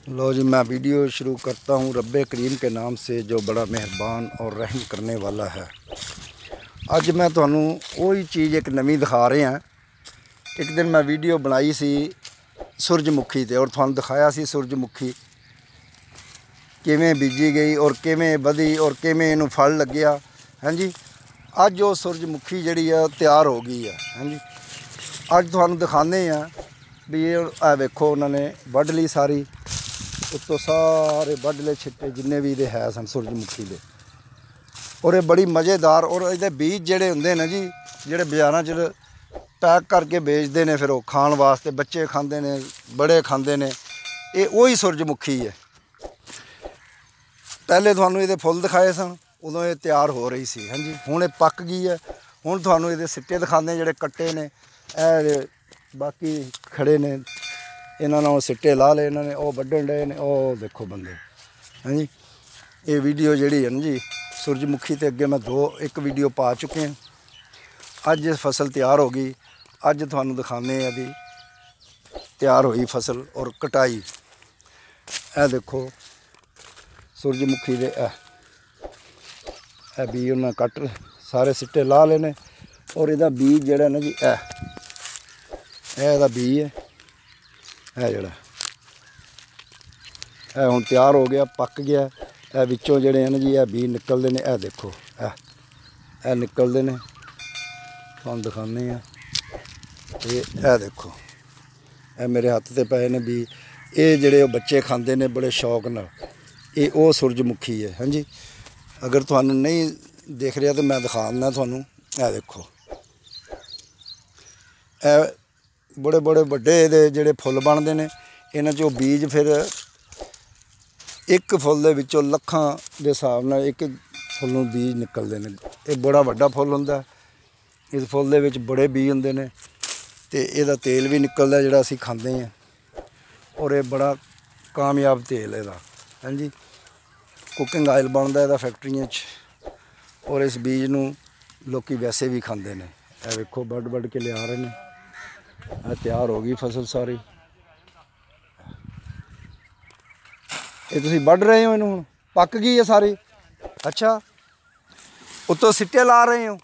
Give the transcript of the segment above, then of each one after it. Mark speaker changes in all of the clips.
Speaker 1: लो जी, मैं वीडियो शुरू करता हूँ रब्बे करीम के नाम से जो बड़ा मेहरबान और रहम करने वाला है। अज मैं तुहानू वही चीज़ एक नवी दिखा रहे हैं। एक दिन मैं वीडियो बनाई सी सूरजमुखी ते और तुहानू दिखाया सी सूरजमुखी किवें बीजी गई और किवें वधी और किवें इनू फल लग्या। हाँ जी, अज वो सूरजमुखी जिहड़ी है तैयार हो गई है। हाँ जी, अज तुहानू दिखाने हैं भी ये वेखो उन्होंने वढ़ ली सारी, उत्तों सारे वढ़ ले छिट्टे जिन्ने भी ये है सन सूरजमुखी के। और ये बड़ी मज़ेदार और ये बीज जोड़े होंगे ने जी, जोड़े बाज़ारों च पैक करके बेचते हैं, फिर वो खाण वास्ते बच्चे खाते हैं, बड़े खाते हैं। ये वही सूरजमुखी है। पहले तुहानू ये फुल दिखाए सन, उदों ये तैयार हो रही सी। हाँ जी, हुण ये पक गई है। हुण तुहानू ये सिट्टे दिखाने जोड़े कट्टे ने, बाकी खड़े ने, इन्होंने सिट्टे ला ले, इन्होंने वो वड्ढन डे ने, वो देखो बंदे। हाँ जी, ये वीडियो जी है ना जी सूरजमुखी ते अगे मैं एक वीडियो पा चुके हैं। अज फसल तैयार हो गई। अज तुहानू दिखाने भी तैयार हुई फसल और कटाई। ए देखो सूरजमुखी दे बीज उन्हें कट सारे सिट्टे ला लेने और इहदा बीज जिहड़ा ना जी इहदा बीज है जड़ा हुण तैयार हो गया, पक गया। ए विचों जिहड़े हैं ना जी बीज निकलते हैं। ए देखो ए निकलते हैं, तुहानू दिखाने हैं। ए देखो ए मेरे हत्थ ते पए ने बीज। ये जिहड़े बच्चे खांदे ने बड़े शौक नाल, ये वो सूरजमुखी है। हाँ जी, अगर तुहानू नहीं दिख रहा तो मैं दिखा दिंदा तुहानू। ए देखो ए बड़े बड़े वड्डे इहदे जिहड़े फुੱਲ बनते हैं। इन्हां चों बीज फिर एक फुੱਲ दे विचों लखां दे हिसाब नाल एक फुੱਲ नूं बीज निकलते हैं। ये बड़ा वड्डा फुੱਲ हुंदा। इस फुੱਲ दे विच बड़े बीज हुंदे ने ते इहदा तेल भी निकलदा जिहड़ा असीं खांदे हैं। और ये बड़ा कामयाब तेल है इहदा। हाँ जी, कुकिंग आयल बनता है फैक्ट्रियां च। और इस बीज नूं लोकी वैसे भी खांदे ने। ए वेखो वड्ढ वड्ढ के लिया रहे हैं। तैयार हो गई फसल सारी। ये तुसीं वढ़ रहे हो, इनू हुण पक गई है सारी। अच्छा, उत्तों सिट्टे ला रहे हो।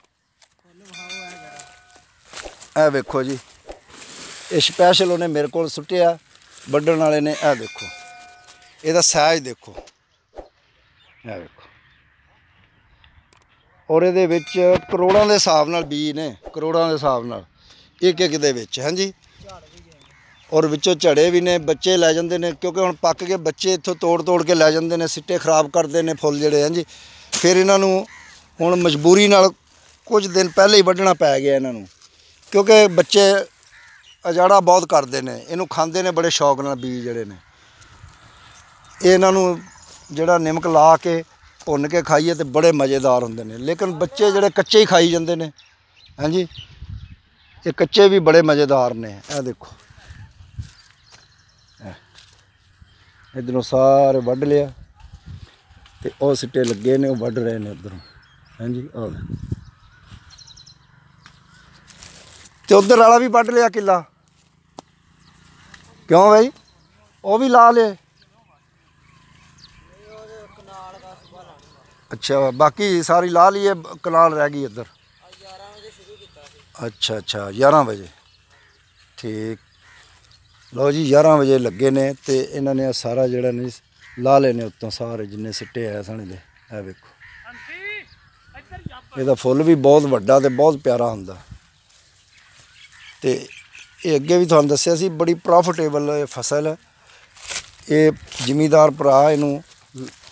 Speaker 1: ए वेखो जी, ये स्पैशल उन्हें मेरे को सुट्टिया वड्ढण वाले ने। ए देखो इहदा साइज देखो, ए देखो। और ये विच करोड़ों के हिसाब नाल बीज ने, करोड़ों के हिसाब नाल एक एक दे विच। हाँ जी, और विचों झड़े भी ने, बच्चे लै जाते हैं क्योंकि हुण पक के बच्चे इत्थों तोड़ तोड़ के लै जाते हैं, सिट्टे खराब करते हैं फुੱਲ जिहड़े। हाँ जी, फिर इन्हों हुण मजबूरी नाल कुछ दिन पहले ही वड्ढना पै गया इन्हों, क्योंकि बच्चे अजाड़ा बहुत करते हैं। इनू खांदे ने बड़े शौक नाल बीज जिहड़े ने। इन्हों जिहड़ा निमक ला के भुन के खाइए तो बड़े मज़ेदार होंदे ने, लेकिन बच्चे जिहड़े कच्चे ही खाई जाते हैं। हाँ जी, ये कच्चे भी बड़े मज़ेदार ने। ए देखो इधरों सारे वढ़ लिया तो वह सिट्टे लगे ने, वढ़ रहे हैं उधरों। हाँ जी, तो उधर वाला भी वढ़ लिया किला। क्यों भाई, वो भी ला ले। अच्छा, बाकी सारी ला ली है, कनाल रह गई इधर। अच्छा अच्छा, 11 बजे ठीक। लो जी, 11 बजे लगे ने तो इन्होंने सारा जोड़ा नहीं ला लेने उत्तों सारे जिन्ने सिट्टे है सन। ये वेखो, इसका फुੱਲ भी बहुत वड्डा ते बहुत प्यारा हुंदा। ते ये अगे भी तुहानू दस्सिया सी बड़ी प्रॉफिटेबल फसल है। ये जिमीदार भरा इनू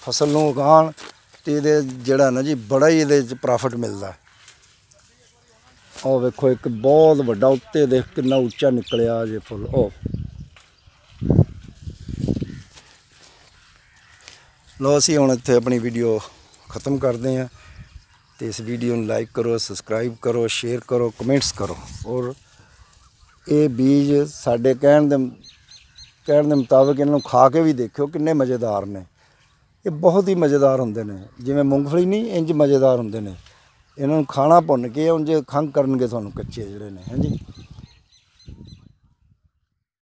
Speaker 1: फसल नूं उगाण ते इहदे जिहड़ा ना जी बड़ा ही इहदे प्रॉफिट मिलदा। और वेखो एक बहुत वड्डा उत्ते देख कितना उच्चा निकलिया जे फुੱਲ। ओ लो, असीं हुण इत्थे अपनी वीडियो ख़त्म करते हैं। तो इस वीडियो को लाइक करो, सबसक्राइब करो, शेयर करो, कमेंट्स करो। और ये बीज साडे कहण दे मुताबिक इन्हों खा के भी देखो किन्ने मज़ेदार ने। ये बहुत ही मज़ेदार होंदे ने, जिवें मूंगफली नहीं इंज मज़ेदार होंदे ने। इन्हों खाना भुन के उंज खंघ करनगे तुहानू कच्चे जिहड़े ने। हाँ जी।